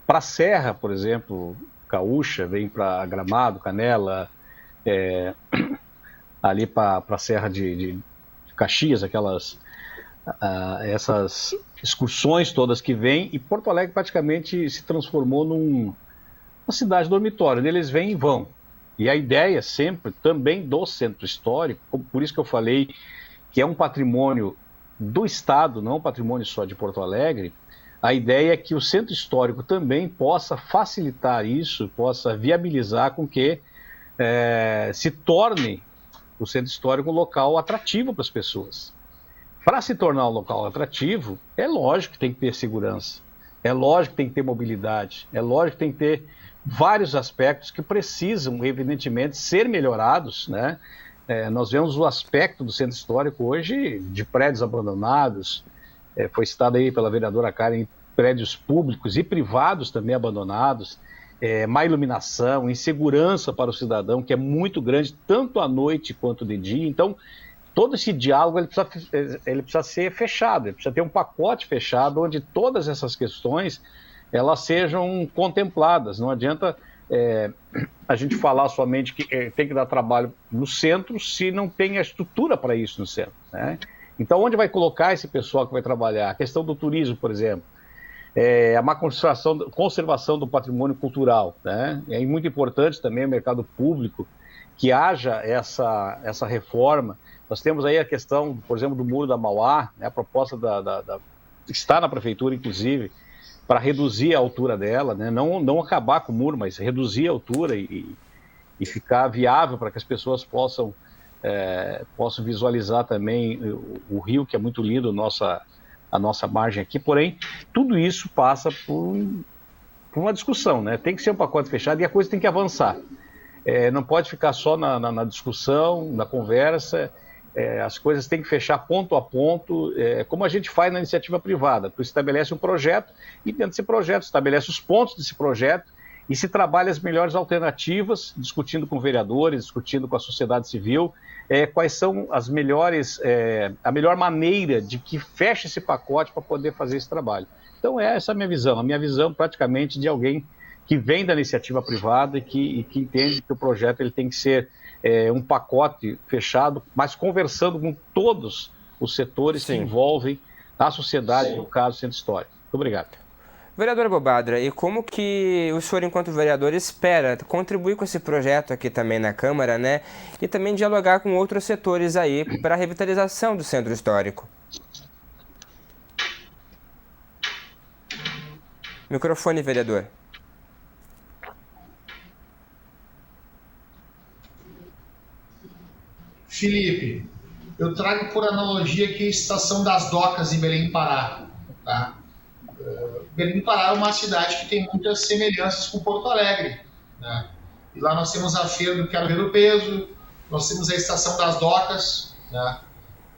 para a Serra, por exemplo, Gaúcha, vem para Gramado, Canela, ali para a Serra de Caxias, essas excursões todas que vêm, e Porto Alegre praticamente se transformou numa cidade dormitório, eles vêm e vão. E a ideia sempre também do centro histórico, por isso que eu falei que é um patrimônio do Estado, não um patrimônio só de Porto Alegre. A ideia é que o centro histórico também possa facilitar isso, possa viabilizar com que se torne o centro histórico um local atrativo para as pessoas. Para se tornar um local atrativo, é lógico que tem que ter segurança, é lógico que tem que ter mobilidade, é lógico que tem que ter vários aspectos que precisam, evidentemente, ser melhorados, né? Nós vemos o aspecto do centro histórico hoje de prédios abandonados, foi citado aí pela vereadora Karen, prédios públicos e privados também abandonados, má iluminação, insegurança para o cidadão, que é muito grande, tanto à noite quanto de dia. Então, todo esse diálogo ele precisa ser fechado, ele precisa ter um pacote fechado, onde todas essas questões elas sejam contempladas. Não adianta a gente falar somente que tem que dar trabalho no centro, se não tem a estrutura para isso no centro, né? Então, onde vai colocar esse pessoal que vai trabalhar? A questão do turismo, por exemplo, a má conservação do patrimônio cultural, né? É muito importante também o mercado público, que haja essa reforma. Nós temos aí a questão, por exemplo, do Muro da Mauá, né? A proposta está na prefeitura, inclusive, para reduzir a altura dela, né? Não acabar com o muro, mas reduzir a altura e ficar viável para que as pessoas possam visualizar também o rio, que é muito lindo, a nossa margem aqui. Porém, tudo isso passa por uma discussão, né? Tem que ser um pacote fechado e a coisa tem que avançar. Não pode ficar só na discussão, na conversa. As coisas têm que fechar ponto a ponto, como a gente faz na iniciativa privada. Tu estabelece um projeto e dentro desse projeto estabelece os pontos desse projeto e se trabalha as melhores alternativas, discutindo com vereadores, discutindo com a sociedade civil, quais são as melhores, a melhor maneira de que feche esse pacote para poder fazer esse trabalho. Então essa é a minha visão praticamente de alguém que vem da iniciativa privada e que entende que o projeto ele tem que ser um pacote fechado, mas conversando com todos os setores que envolvem a sociedade, no caso, centro histórico. Muito obrigado. Vereadora Bobadra, e como que o senhor, enquanto vereador, espera contribuir com esse projeto aqui também na Câmara, né? E também dialogar com outros setores aí para a revitalização do centro histórico? Microfone, vereador. Felipe, eu trago por analogia aqui a Estação das Docas em Belém do Pará. Tá? Belém do Pará é uma cidade que tem muitas semelhanças com Porto Alegre, né? E lá nós temos a feira do Quero Ver o Peso, nós temos a Estação das Docas, né?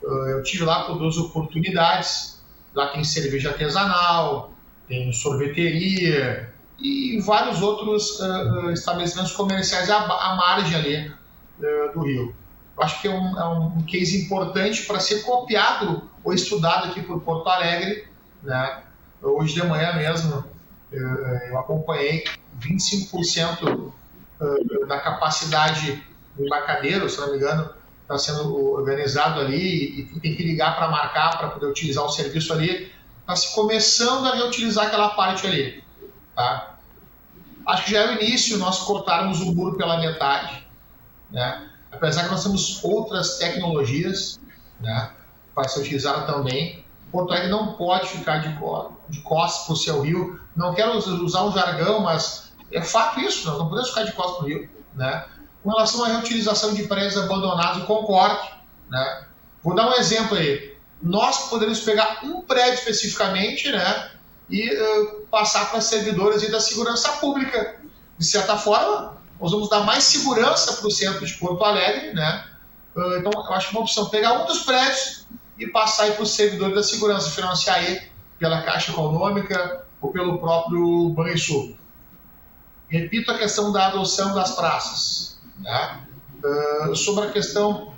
Eu tive lá por 2 oportunidades. lá tem cerveja artesanal, tem sorveteria e vários outros estabelecimentos comerciais à margem ali do rio. Eu acho que é um case importante para ser copiado ou estudado aqui por Porto Alegre, né? Hoje de manhã mesmo eu acompanhei 25% da capacidade do embarcadero, se não me engano, está sendo organizado ali e tem que ligar para marcar para poder utilizar o serviço ali. Está se começando a reutilizar aquela parte ali. Tá? Acho que já é o início nós cortarmos o muro pela metade, né? Apesar que nós temos outras tecnologias, né, para ser utilizada também. Porto Alegre não pode ficar de costas para o seu rio. Não quero usar um jargão, mas é fato isso, nós não podemos ficar de costas para o rio, né? Com relação à reutilização de prédios abandonados, eu concordo, né? Vou dar um exemplo aí. Nós podemos pegar um prédio especificamente, né, e passar para servidores aí da segurança pública. De certa forma, nós vamos dar mais segurança para o centro de Porto Alegre, né? Então, eu acho uma opção pegar um dos prédios e passar aí para os servidores da segurança, financiar aí pela Caixa Econômica ou pelo próprio Banrisul. Repito a questão da adoção das praças, né? Sobre a questão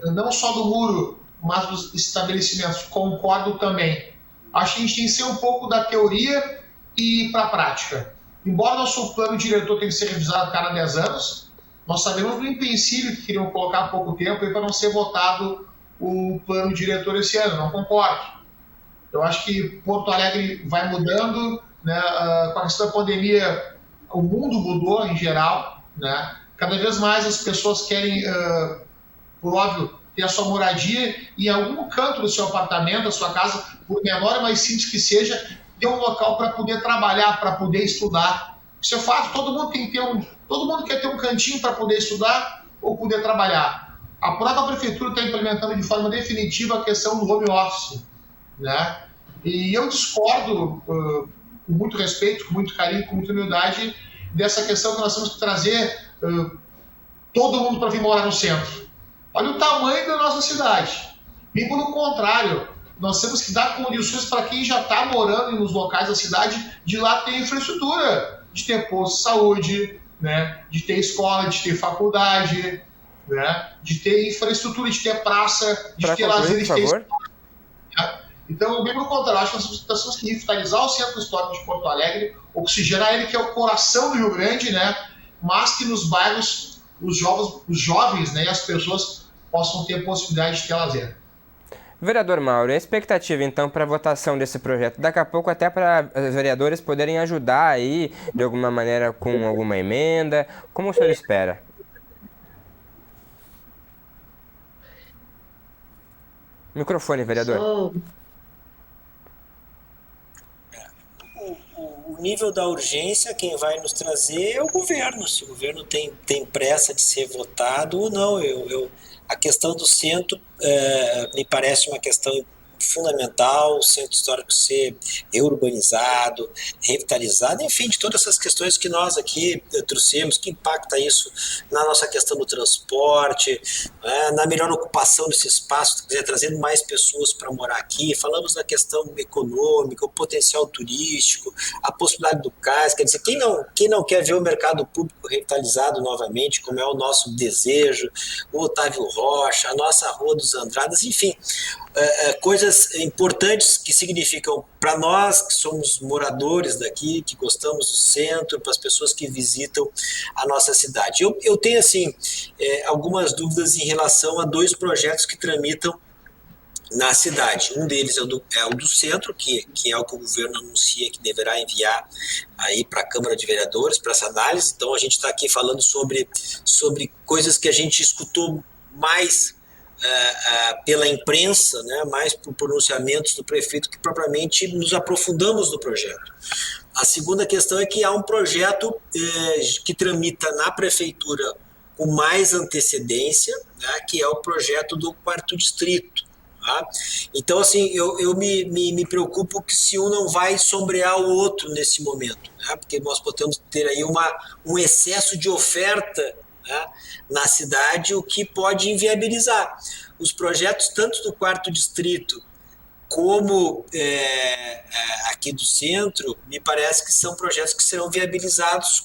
não só do muro, mas dos estabelecimentos, concordo também. Acho que a gente tem que ser um pouco da teoria e ir para a prática. Embora nosso plano diretor tenha que ser revisado a cada 10 anos, nós sabemos do empecilho que queriam colocar há pouco tempo para não ser votado o plano diretor esse ano. Não concordo. Eu acho que Porto Alegre vai mudando, né? Com a questão da pandemia, o mundo mudou em geral, né? Cada vez mais as pessoas querem, por óbvio, ter a sua moradia e em algum canto do seu apartamento, da sua casa, por menor ou mais simples que seja, ter um local para poder trabalhar, para poder estudar. Isso é fato, todo mundo quer ter um cantinho para poder estudar ou poder trabalhar. A própria prefeitura está implementando de forma definitiva a questão do home office, né? E eu discordo, com muito respeito, com muito carinho, com muita humildade, dessa questão que nós temos que trazer todo mundo para vir morar no centro. Olha o tamanho da nossa cidade. Bem pelo contrário, nós temos que dar condições para quem já está morando nos locais da cidade de lá ter infraestrutura, de ter posto de saúde, né? De ter escola, de ter faculdade, né? De ter infraestrutura, de ter praça, de ter lazer, de ter escola. Né? Então, bem pelo contrário, acho que nós temos que revitalizar o centro histórico de Porto Alegre, oxigenar ele, que é o coração do Rio Grande, né? Mas que nos bairros os jovens, né, e as pessoas possam ter a possibilidade de ter lazer. Vereador Mauro, a expectativa então para a votação desse projeto, daqui a pouco até para os vereadores poderem ajudar aí de alguma maneira com alguma emenda, como o senhor espera? Microfone, vereador. O nível da urgência, quem vai nos trazer é o governo. Se o governo tem pressa de ser votado ou não. A questão do centro me parece uma questão fundamental, o centro histórico ser reurbanizado, revitalizado, enfim, de todas essas questões que nós aqui trouxemos, que impacta isso na nossa questão do transporte, na melhor ocupação desse espaço, quer dizer, trazendo mais pessoas para morar aqui. Falamos da questão econômica, o potencial turístico, a possibilidade do cais, quer dizer, quem não quer ver o mercado público revitalizado novamente, como é o nosso desejo, o Otávio Rocha, a nossa Rua dos Andradas, enfim, coisas importantes que significam para nós que somos moradores daqui, que gostamos do centro, para as pessoas que visitam a nossa cidade. Eu tenho assim algumas dúvidas em relação a dois projetos que tramitam na cidade. Um deles é o do centro, que é o que o governo anuncia que deverá enviar aí para a Câmara de Vereadores para essa análise. Então a gente está aqui falando sobre coisas que a gente escutou mais pela imprensa, né, mais por pronunciamentos do prefeito, que propriamente nos aprofundamos no projeto. A segunda questão é que há um projeto que tramita na prefeitura com mais antecedência, né, que é o projeto do 4º distrito. Tá? Então, assim, eu me preocupo que se um não vai sombrear o outro nesse momento, né, porque nós podemos ter aí um excesso de oferta, né, na cidade, o que pode inviabilizar. Os projetos tanto do 4º distrito como aqui do centro, me parece que são projetos que serão viabilizados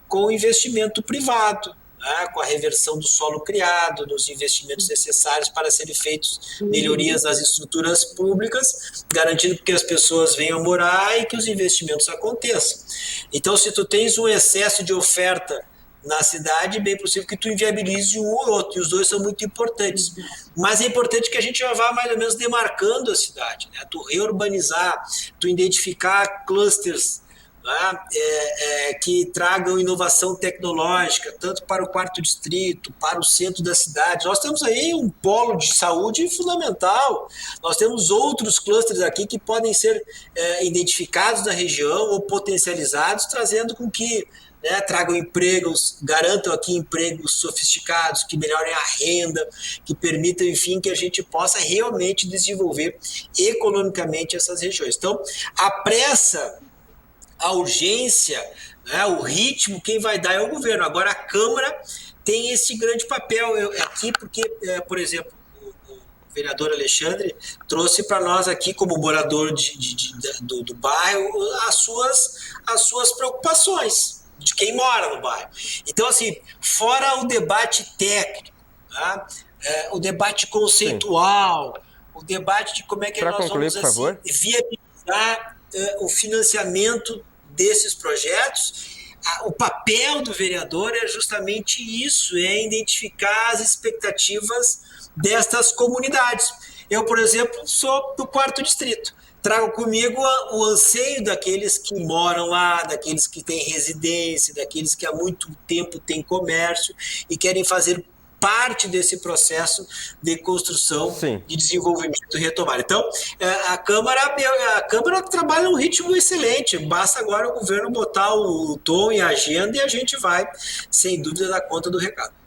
com investimento privado, né, com a reversão do solo criado, nos investimentos necessários para serem feitos melhorias nas estruturas públicas, garantindo que as pessoas venham morar e que os investimentos aconteçam. Então, se tu tens um excesso de oferta na cidade, é bem possível que tu inviabilize um ou outro, e os dois são muito importantes. Mas é importante que a gente já vá mais ou menos demarcando a cidade, né? Tu reurbanizar, tu identificar clusters, né, que tragam inovação tecnológica, tanto para o quarto distrito, para o centro da cidade. Nós temos aí um polo de saúde fundamental, nós temos outros clusters aqui que podem ser identificados na região ou potencializados, trazendo com que tragam empregos, garantam aqui empregos sofisticados, que melhorem a renda, que permitam, enfim, que a gente possa realmente desenvolver economicamente essas regiões. Então, a pressa, a urgência, né, o ritmo, quem vai dar é o governo. Agora, a Câmara tem esse grande papel aqui, porque, por exemplo, o vereador Alexandre trouxe para nós aqui, como morador do bairro, as suas preocupações de quem mora no bairro. Então, assim, fora o debate técnico, tá? O debate conceitual, o debate de como é que nós vamos viabilizar o financiamento desses projetos, o papel do vereador é justamente isso, é identificar as expectativas destas comunidades. Eu, por exemplo, sou do quarto distrito. Trago comigo o anseio daqueles que moram lá, daqueles que têm residência, daqueles que há muito tempo têm comércio e querem fazer parte desse processo de construção, de desenvolvimento e retomada. Então, a Câmara trabalha num ritmo excelente, basta agora o governo botar o tom e a agenda e a gente vai, sem dúvida, dar conta do recado.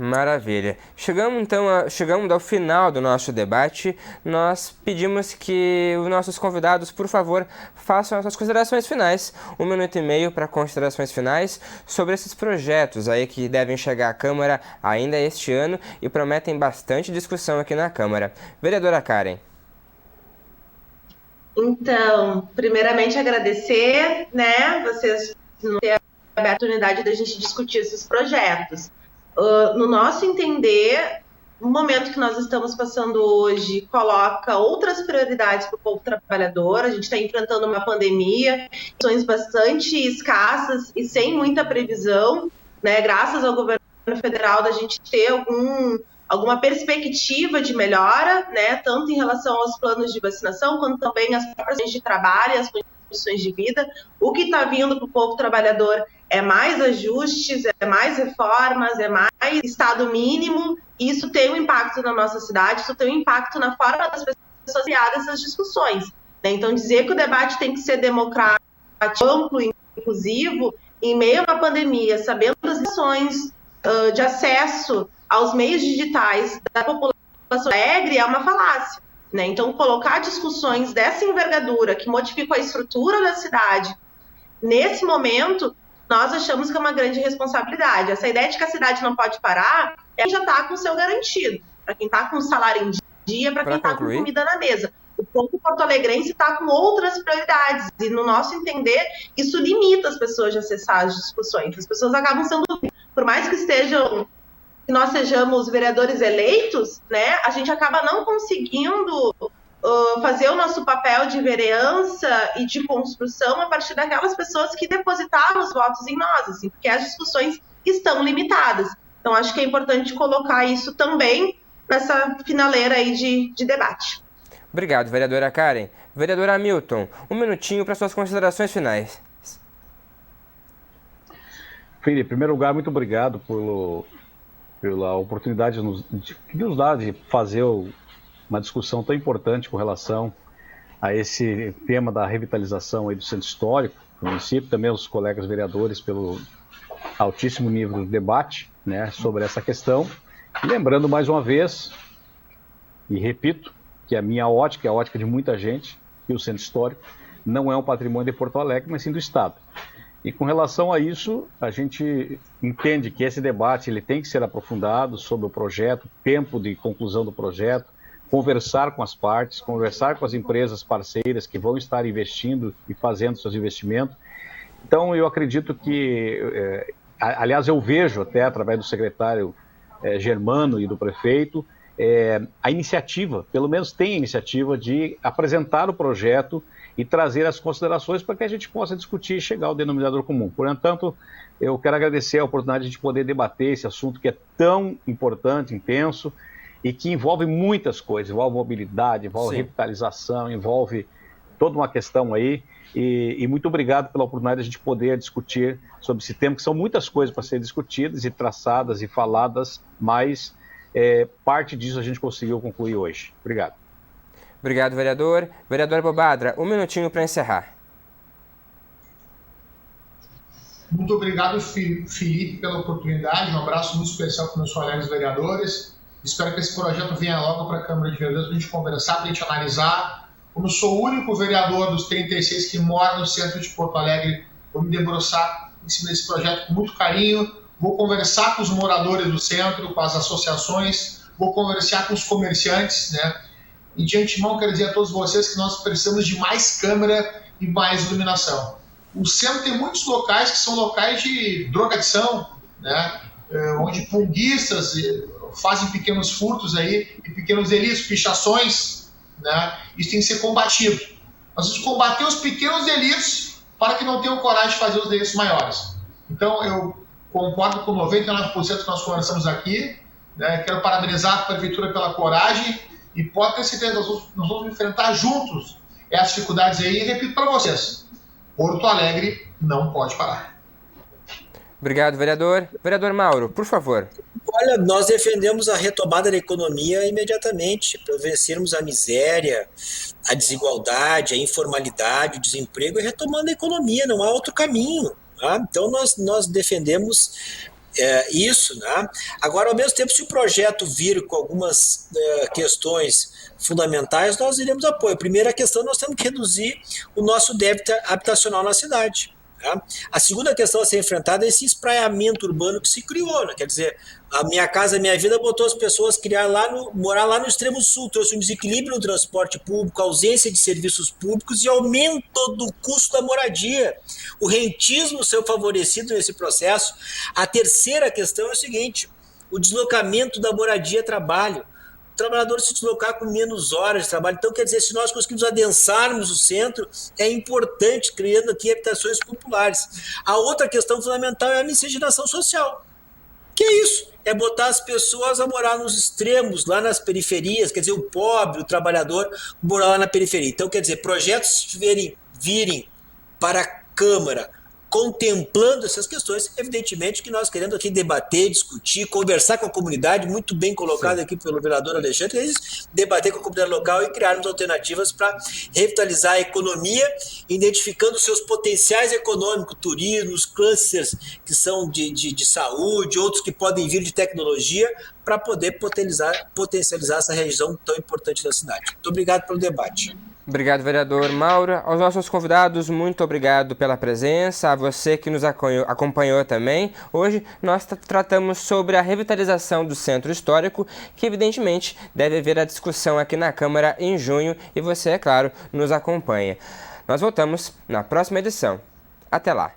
Maravilha. Chegando ao final do nosso debate, nós pedimos que os nossos convidados, por favor, façam as suas considerações finais. 1 minuto e meio para considerações finais sobre esses projetos aí que devem chegar à Câmara ainda este ano e prometem bastante discussão aqui na Câmara. Vereadora Karen. Então, primeiramente agradecer, vocês não terem a oportunidade da gente discutir esses projetos. No nosso entender, o momento que nós estamos passando hoje coloca outras prioridades para o povo trabalhador. A gente está enfrentando uma pandemia, situações bastante escassas e sem muita previsão, graças ao governo federal da gente ter alguma perspectiva de melhora, tanto em relação aos planos de vacinação, quanto também às próprias condições de trabalho e as condições de vida. O que está vindo para o povo trabalhador é mais ajustes, é mais reformas, é mais Estado mínimo, e isso tem um impacto na nossa cidade, isso tem um impacto na forma das pessoas criar essas discussões. Então, dizer que o debate tem que ser democrático, amplo e inclusivo, em meio a uma pandemia, sabendo das lições de acesso aos meios digitais da população alegre, é uma falácia. Então, colocar discussões dessa envergadura, que modificam a estrutura da cidade, nesse momento, nós achamos que é uma grande responsabilidade. Essa ideia de que a cidade não pode parar, ela já está com o seu garantido. Para quem está com o salário em dia, para quem está com comida na mesa. O povo porto-alegrense está com outras prioridades. E, no nosso entender, isso limita as pessoas de acessar as discussões. As pessoas acabam sendo, por mais que nós sejamos vereadores eleitos, a gente acaba não conseguindo fazer o nosso papel de vereança e de construção a partir daquelas pessoas que depositaram os votos em nós, porque as discussões estão limitadas. Então, acho que é importante colocar isso também nessa finaleira aí de debate. Obrigado, vereadora Karen. Vereador Hamilton, 1 minutinho para suas considerações finais. Felipe, em primeiro lugar, muito obrigado pela oportunidade de nos dar de fazer uma discussão tão importante com relação a esse tema da revitalização aí do centro histórico do município, também os colegas vereadores pelo altíssimo nível de debate sobre essa questão. E lembrando mais uma vez, e repito, que a minha ótica, a ótica de muita gente, que o centro histórico não é um patrimônio de Porto Alegre, mas sim do Estado. E com relação a isso, a gente entende que esse debate ele tem que ser aprofundado sobre o projeto, tempo de conclusão do projeto, conversar com as partes, conversar com as empresas parceiras que vão estar investindo e fazendo seus investimentos. Então, eu acredito que, aliás, eu vejo até através do secretário Germano e do prefeito, a iniciativa, pelo menos tem a iniciativa de apresentar o projeto e trazer as considerações para que a gente possa discutir e chegar ao denominador comum. Portanto, eu quero agradecer a oportunidade de poder debater esse assunto que é tão importante, intenso, e que envolve muitas coisas, envolve mobilidade, envolve revitalização, envolve toda uma questão aí, e muito obrigado pela oportunidade de a gente poder discutir sobre esse tema, que são muitas coisas para serem discutidas e traçadas e faladas, mas parte disso a gente conseguiu concluir hoje. Obrigado. Obrigado, vereador. Vereador Bobadra, 1 minutinho para encerrar. Muito obrigado, Felipe, pela oportunidade. Um abraço muito especial para os meus colegas vereadores. Espero que esse projeto venha logo para a Câmara de Vereadores para a gente conversar, para a gente analisar. Como eu sou o único vereador dos 36 que mora no centro de Porto Alegre, vou me debruçar em cima desse projeto com muito carinho. Vou conversar com os moradores do centro, com as associações, vou conversar com os comerciantes, né? E de antemão quero dizer a todos vocês que nós precisamos de mais câmera e mais iluminação. O centro tem muitos locais que são locais de drogadição, né? Onde punguistas fazem pequenos furtos aí, e pequenos delitos, pichações, né? Isso tem que ser combatido. Nós temos que combater os pequenos delitos para que não tenham coragem de fazer os delitos maiores. Então, eu concordo com 99% que nós conversamos aqui, né? Quero parabenizar a Prefeitura pela coragem e pode ter certeza que nós vamos enfrentar juntos essas dificuldades aí. E repito para vocês, Porto Alegre não pode parar. Obrigado, vereador. Vereador Mauro, por favor. Olha, nós defendemos a retomada da economia imediatamente, para vencermos a miséria, a desigualdade, a informalidade, o desemprego, e retomando a economia, não há outro caminho. Tá? Então, nós defendemos isso. Né? Agora, ao mesmo tempo, se o projeto vir com algumas questões fundamentais, nós iremos apoio. Primeira questão, nós temos que reduzir o nosso débito habitacional na cidade. Tá? A segunda questão a ser enfrentada é esse espraiamento urbano que se criou, né? Quer dizer, a Minha Casa Minha Vida botou as pessoas morar lá no extremo sul, trouxe um desequilíbrio no transporte público, ausência de serviços públicos e aumento do custo da moradia. O rentismo saiu favorecido nesse processo. A terceira questão é o seguinte: o deslocamento da moradia-trabalho. O trabalhador se deslocar com menos horas de trabalho. Então, quer dizer, se nós conseguimos adensarmos o centro, é importante, criando aqui habitações populares. A outra questão fundamental é a miscigenação social. Que é isso? É botar as pessoas a morar nos extremos, lá nas periferias, quer dizer, o pobre, o trabalhador, morar lá na periferia. Então, quer dizer, projetos virem para a Câmara contemplando essas questões, evidentemente que nós queremos aqui debater, discutir, conversar com a comunidade, muito bem colocado aqui pelo vereador Alexandre, debater com a comunidade local e criarmos alternativas para revitalizar a economia, identificando seus potenciais econômicos, turismo, os clusters que são de saúde, outros que podem vir de tecnologia, para poder potencializar essa região tão importante da cidade. Muito obrigado pelo debate. Obrigado, vereador Mauro. Aos nossos convidados, muito obrigado pela presença. A você que nos acompanhou também. Hoje nós tratamos sobre a revitalização do Centro Histórico, que evidentemente deve haver a discussão aqui na Câmara em junho e você, é claro, nos acompanha. Nós voltamos na próxima edição. Até lá!